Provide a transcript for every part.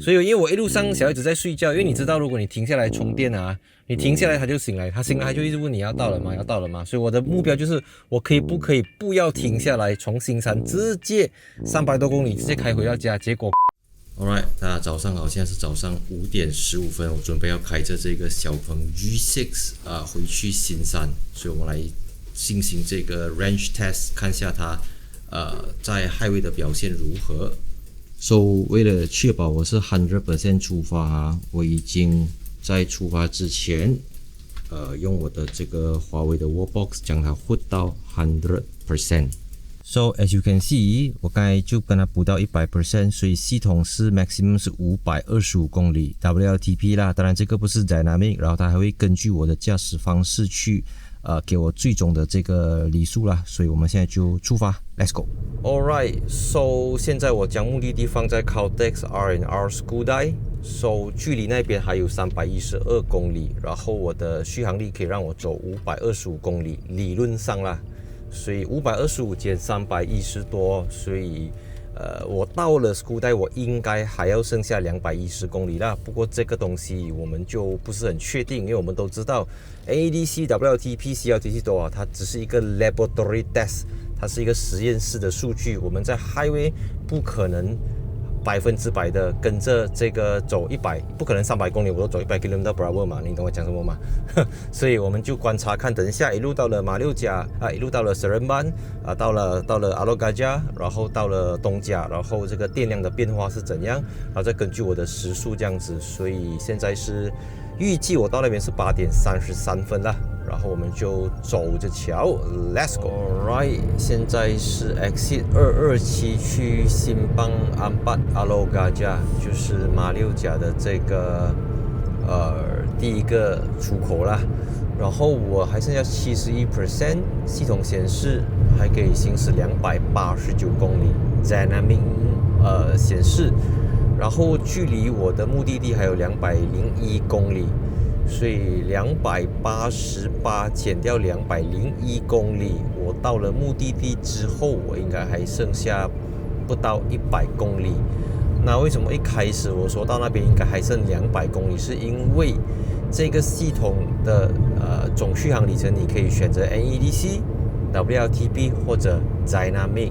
所以因為我一路上小孩子在睡覺，因為你知道，如果你停下來充電啊，你停下來他就醒來，他醒來他就一直問你要到了嗎？要到了嗎？所以我的目標就是我可以不要停下來，從新山直接300多公里直接開回到家，結果。Alright， 大家早上好，現在是早上5點15分，我準備要開着這個小鵬 G6 回去新山，所以我們來進行這個 range test， 看一下它在 highway 的表現如何。So 為了確保我是 100% 出發我已經在出發之前用我的這個華為的 Wallbox 將它 put 到 100%。So as you can see， 我剛才就跟它補到 100%， 所以系統是 maximum 是525公里 WLTP 啦。当然這個不是 dynamic， 然後它還會根據我的駕駛方式去給我最終的這個里數啦。所以我們現在就出發 ，Let's go。Alright， so 現在我將目的地放在 Caltex R&R Skudai。So 距離那邊還有312公里，然後我的續航力可以讓我走525公里，理論上啦。所以525減310多，所以我到了 Skudai 我應該還要剩下210公里啦。不過這個東西我們就不是很確定，因為我們都知道 NEDC、WLTP、CLTC 都它只是一個 laboratory test， 它是一個實驗室的數據，我們在 highway 不可能100%的跟着這個走100，不可能300公里我都走100 km per hour 嘛，你懂我講什麼嗎？所以我們就觀察看，等一下一路到了馬六甲一路到了 Seremban 到了Alor Gajah， 然後到了東甲，然後這個電量的變化是怎樣，然後再根據我的時速這樣子，所以現在是預計我到那邊是8點33分啦。然後我們就走着瞧 ，Let's go。Alright， 現在是 Exit 227去Simpang Ampat Alor Gajah， 就是馬六甲的這個第一個出口啦。然後我還剩下71%，系統顯示還可以行駛289公里 ，Dynamic 顯示，然後距離我的目的地還有201公里。所以288減掉201公里，我到了目的地之後，我應該還剩下不到100公里。那為什麼一開始我說到那邊應該還剩200公里？是因為這個系統的總續航里程你可以選擇 NEDC、WLTP 或者 Dynamic。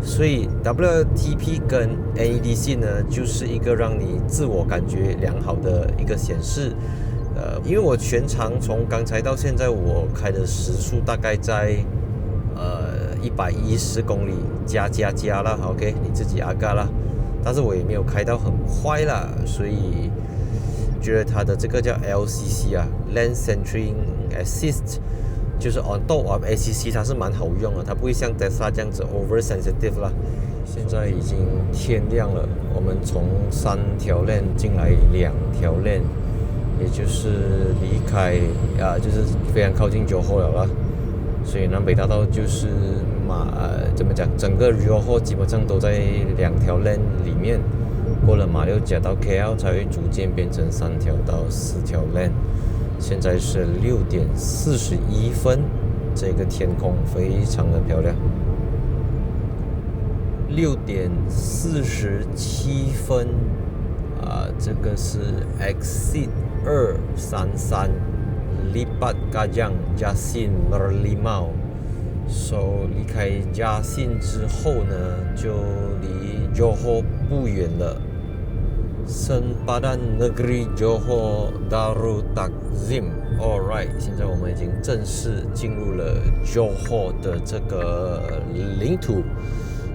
所以 WLTP 跟 NEDC 呢，就是一個讓你自我感覺良好的一個顯示。因為我全長從剛才到現在，我開的時速大概在110公里加啦 ，OK， 你自己阿嘎啦。但是我也沒有開到很快啦，所以覺得它的這個叫 LCC Lane Centering Assist， 就是 on top of ACC， 它是蠻好用的，它不會像 Tesla 這樣子 over sensitive 啦。現在已經天亮了，我們從3條 lane 進來2條 lane。也就是離開就是非常靠近 Johor 了啦，所以南北大道就是怎麼講，整個 Johor 基本上都在2條 lane 裡面，過了馬六甲到 KL 才會逐漸變成3條到4條 lane。現在是6點41分，這個天空非常的漂亮。6點47分這個是 Exit 233 Lipat Kajang Jasin Merlimau。So 離開 Jasin 之後呢，就離 Johor 不遠了。Sempadan Negeri Johor Darul Takzim。Alright， 現在我們已經正式進入了 Johor 的這個領土。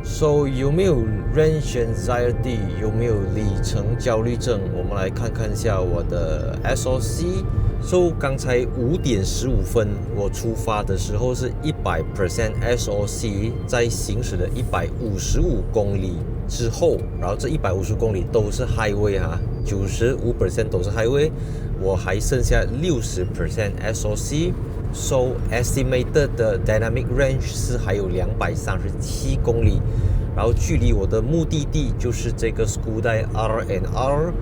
So 有沒有 range anxiety， 有沒有里程焦慮症？我們來看看一下我的 SOC。So 剛才5點15分我出發的時候是 100% SOC， 在行駛了155公里之後，然後這150公里都是 highway 95% 都是 highway， 我還剩下60% SOC。So estimated 的 dynamic range 是還有237公里，然後距離我的目的地就是這個 Skudai R&R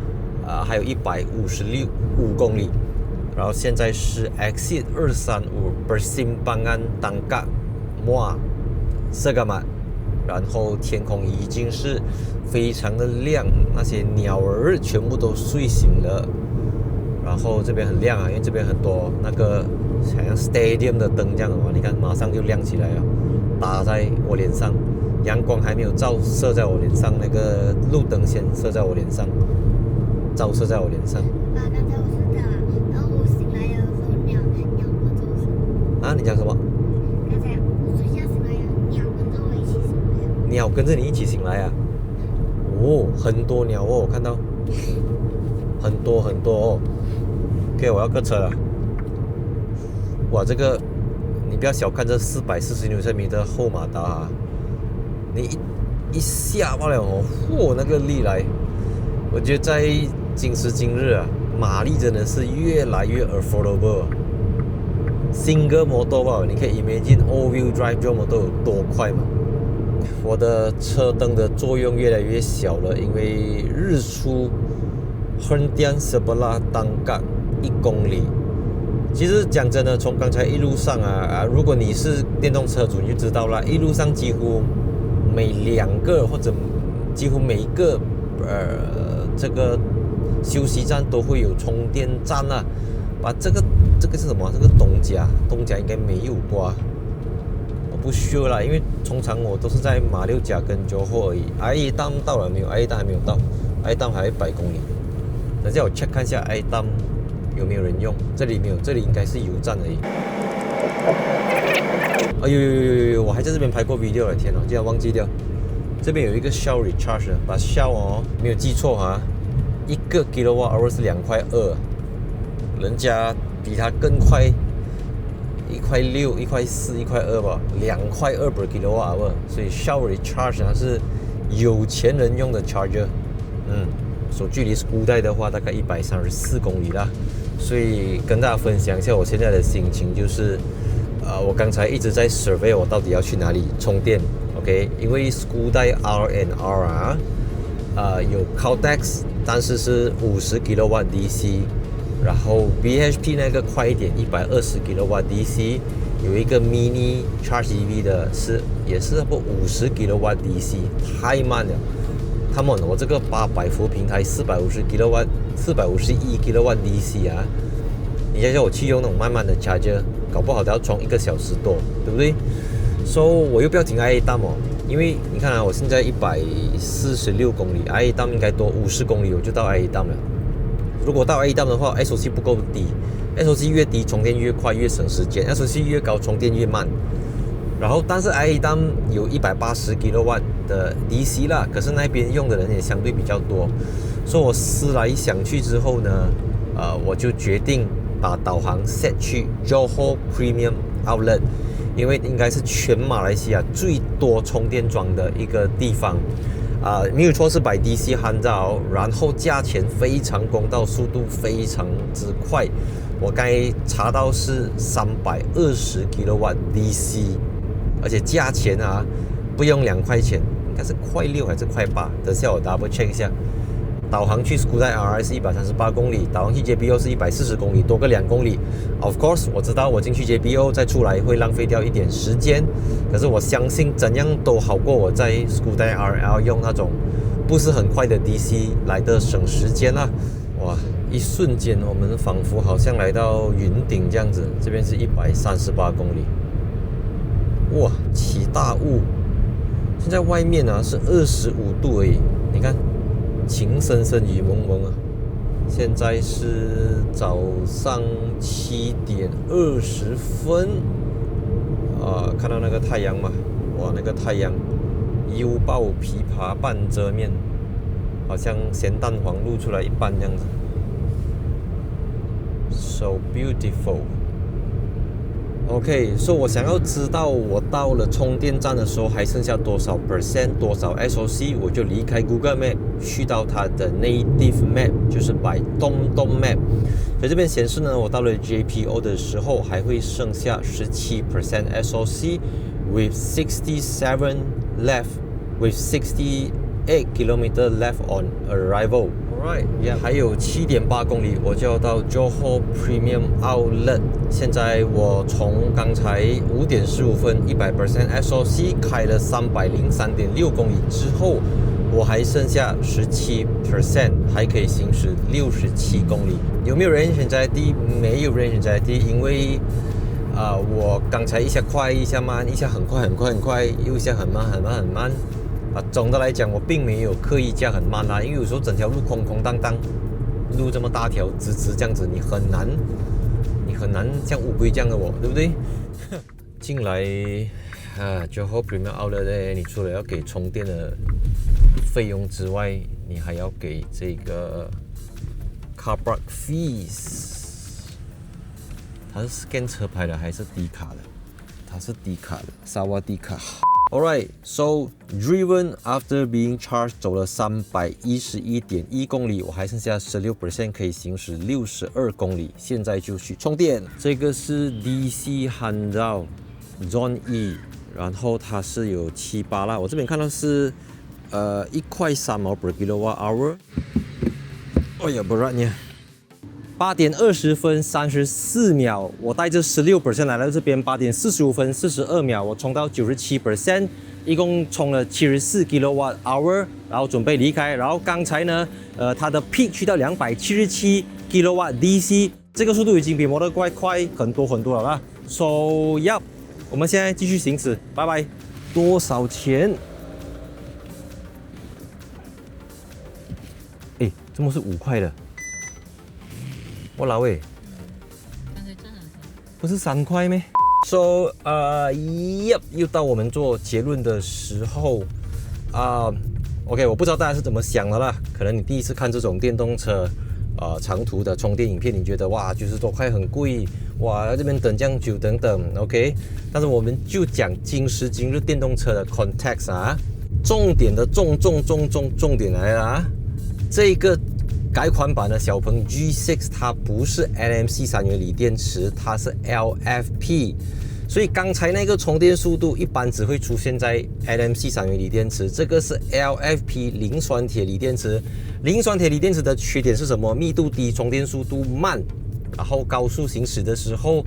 還有155公里。然後現在是 Exit 235 Persimpangan Tangkak Muar Segamat。然後天空已經是非常的亮，那些鳥兒全部都睡醒了。然後這邊很亮啊，因為這邊很多那個好像 stadium 的燈這樣的話，你看馬上就亮起來了，打在我臉上，陽光還沒有照射在我臉上，那個路燈先射在我臉上，照射在我臉上。爸，剛才我睡着了，然後我醒來的時候，鳥跟着我醒。啊，你講什麼？剛才我睡覺醒來了，鳥跟着我一起醒來了。鳥跟着你一起醒來啊？哦，很多鳥哦，我看到，很多很多哦。OK， 我要個車了。哇，這個你不要小看這440牛米的後馬達啊！你一下罷了哦，嚯，那個力來！我覺得在今時今日啊，馬力真的是越來越 affordable。Single motor 吧，你可以 imagine all-wheel drive 這麼都有多快嘛？我的車燈的作用越來越小了，因為日出Hentian sebelah Tangkak 1公里。其實講真的，從剛才一路上如果你是電動車主，你就知道了，一路上幾乎每2個或者幾乎每一個這個休息站都會有充電站啊。把這個是什麼？這個東甲應該沒有吧？我不 sure 啦，因為通常我都是在馬六甲跟Johor而已。Aidam 到了沒有？Aidam還沒有到，Aidam還有100公里。等下我 check 看一下 Aidam 有沒有人用，這裡沒有，這裡應該是油站而已。哎呦，我還在這邊拍過 video 了，天哪，竟然忘記掉。這邊有一個 Shell Recharge， 把 Shell 沒有記錯1個 kWh 是2.2塊，人家比它更快，1.6塊、1.4塊、1.2塊吧，2.2塊per kWh， 所以 Shell Recharge 它是有錢人用的 charger。所距離Skudai的話大概134公里啦，所以跟大家分享一下我現在的心情，就是我剛才一直在 survey 我到底要去哪裡充電 ，OK？ 因為Skudai R&R 有 Caltex， 但是是50 kW DC， 然後 BHP 那個快一點120 kW DC， 有一個 Mini Charge EV 的也是差不多50 kW DC， 太慢了。Come on， 我這個800伏平台451 kW DC 啊，你想想我去用那種慢慢的 charger， 搞不好都要充1個小時多，對不對？ So 我又不要停 Aidam 因為你看我現在146公里，Aidam 應該多50公里我就到Aidam了。如果到Aidam的話 ，SOC 不夠低，SOC 越低充電越快越省時間 ，SOC 越高充電越慢。然後，但是Aidam有180 kW 的 DC 啦，可是那邊用的人也相对比較多，所以我思来想去之後呢，我就決定把導航 set 去 Johor Premium Outlet， 因為應該是全馬來西亞最多充電樁的一個地方，沒有錯是擺 DC handle，然後價錢非常公道，速度非常之快，我剛才查到是320 kW DC。而且價錢不用2塊錢，應該是1.6塊還是1.8塊。等下我 double check 一下。導航去 Skudai RI 是138公里，導航去 JBO 是140公里，多個2公里。Of course， 我知道我進去 JBO 再出來會浪費掉一點時間，可是我相信怎樣都好過我在 Skudai RL 用那種不是很快的 DC 來的省時間啦。哇，一瞬間我們仿佛好像來到雲頂這樣子，這邊是138公里。哇，起大霧！現在外面是25度而已，你看，晴深深雨蒙蒙啊。現在是早上7點20分，看到那個太陽嗎？哇，那個太陽猶抱琵琶半遮面，好像鹹蛋黃露出來一半這樣子。So beautiful。OK， 所以我想要知道我到了充電站的時候還剩下多少 percent， 多少 SOC， 我就離開 Google Map 去到它的 Native Map， 就是擺TomTom Map。所以這邊顯示呢，我到了 JPO 的時候還會剩下17% SOC with 67 left with 68 km left on arrival。Alright， 還有7.8公里，我就要到 Johor Premium Outlet。現在我從剛才5點15分100% SOC 開了303.6公里之後，我還剩下17%，還可以行駛67公里。有沒有range anxiety？沒有range anxiety，因為我剛才一下快一下慢，一下很快很快很快，又一下很慢很慢很慢。總的來講，我並沒有刻意加很慢啦，因為有時候整條路空空蕩蕩，路這麼大條直直這樣子，你很難像烏龜這樣的我，對不對？進來Johor Premium Outlet 呢，你除了要給充電的費用之外，你還要給這個 Car Park Fees。它是 scan 車牌的還是低卡的？它是低卡的，沙瓦低卡。Alright, so driven after being charged 走了311.1公里，我還剩下16% 可以行駛62公里。現在就去充電。這個是 DC Handal Zone E， 然後它是有7、8啦。我這邊看到是1塊3毛 per kWh。哎呀，beratnya。8點20分34秒，我帶着16% 來到這邊。8點45分42秒，我充到97%，一共充了74 kWh， 然後準備離開。然後剛才呢，它的 peak 去到277 kW DC， 這個速度已經比摩托快很多了啦。So yeah， 我們現在繼續行駛，拜拜。多少錢？哎，怎麼是5塊的？我老喂，不是3塊咩 ？So yep， 又到我們做結論的時候OK， 我不知道大家是怎麼想的啦。可能你第一次看這種電動車長途的充電影片，你覺得哇90多塊很貴，哇這邊等這樣久等等 OK。但是我們就講今時今日電動車的 context 啊，重點的重點來了啊，這個。改款版的小鵬 G6 它不是 NMC 3元鋰電池，它是 LFP， 所以剛才那個充電速度一般只會出現在 NMC 3元鋰電池，這個是 LFP 磷酸鐵鋰電池。磷酸鐵鋰電池的缺點是什麼？密度低，充電速度慢，然後高速行駛的時候，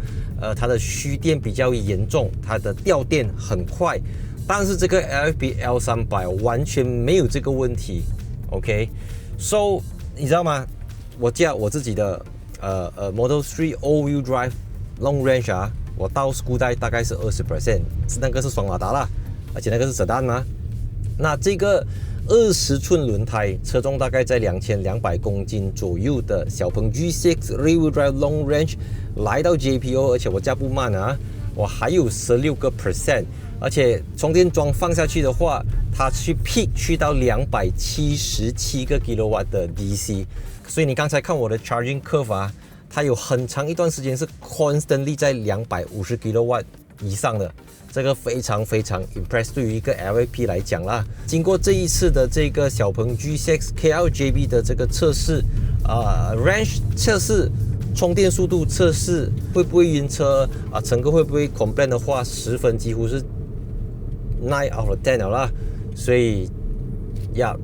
它的虛電比較嚴重，它的掉電很快。但是這個 LFP L300 完全沒有這個問題 ，OK，So。你知道嗎？我駕我自己的Model 3 All-Wheel Drive Long Range 啊，我到 Skudai 大概是20%，那個是雙馬達啦，而且那個是 Sedan 嘛。那這個20寸輪胎，車重大概在2200公斤左右的小鵬 G6 Rear-Wheel Drive Long Range 來到 JPO， 而且我駕不慢啊，我還有16%，而且充電樁放下去的話，它去 peak 去到277個 kW 的 DC， 所以你剛才看我的 charging curve 啊，它有很長一段時間是 constantly 在250 kW 以上的，這個非常 impress 對於一個 LFP 來講啦。經過這一次的這個小鵬 G6 KLJB 的這個測試range 測試。充電速度測試會不會暈車乘客會不會 complain 的話，10分幾乎是9 out of 10了啦。所以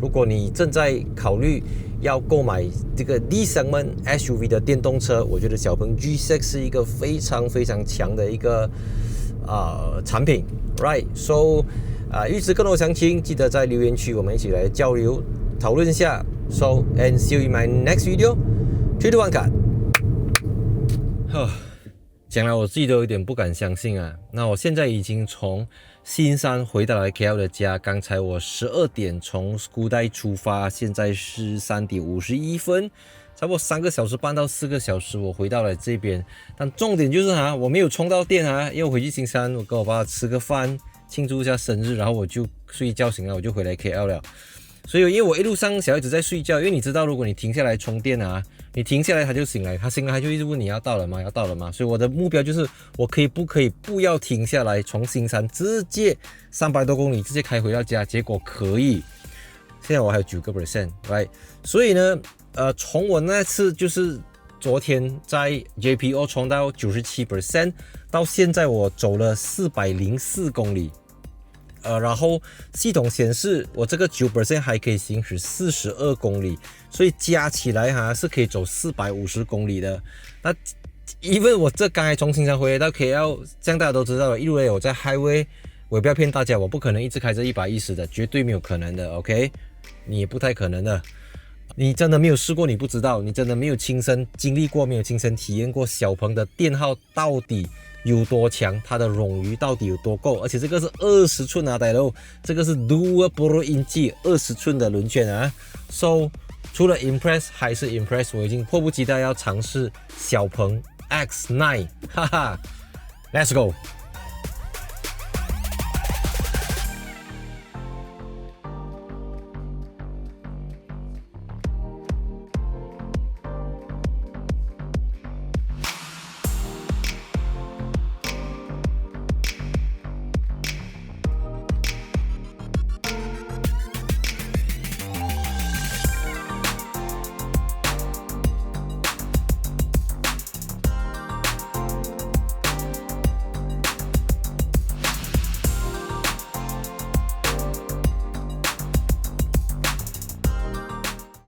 如果你正在考慮要購買這個 D segment SUV 的電動車，我覺得小鵬 G6 是一個非常強的一個產品 ，right？ So 預知更多詳情，記得在留言區我們一起來交流討論一下。So and see you in my next video。3、2、1 cut。講來我自己都有點不敢相信啊。那我現在已經從新山回到了 KL 的家，剛才我12點從 Skudai 出發，現在是3點51分，差不多3個小時半到4個小時我回到了這邊。但重點就是我沒有充到電因為我回去新山，我跟我爸吃個飯慶祝一下生日，然後我就睡一覺醒了，我就回來 KL 了。所以因為我一路上小孩子在睡覺，因為你知道如果你停下來充電你停下來他就醒来，他醒来他就一直問你要到了嗎？所以我的目標就是我不要停下來，從新山直接300多公里直接開回到家，結果可以。現在我還有9%， right？ 所以呢從我那次就是昨天在 JPO 充到97%，到現在我走了404公里。然後系統顯示我這個 9% 還可以行駛42公里，所以加起來是可以走450公里的。那因為我刚才從青山回來到 KL， 這樣大家都知道了，一路我在 highway， 我也不要騙大家，我不可能一直開着110的，絕對沒有可能的 ，OK？ 你也不太可能的。你真的沒有試過，你不知道，你真的沒有親身經歷過，沒有親身體驗過小鵬的電耗到底有多強，它的冗餘到底有多夠，而且這個是20寸啊，大佬，這個是 Dual Pro Inch 20寸的輪圈啊 ，So 除了 Impress 還是 Impress， 我已經迫不及待要嘗試小鵬X9， 哈哈 ，Let's go。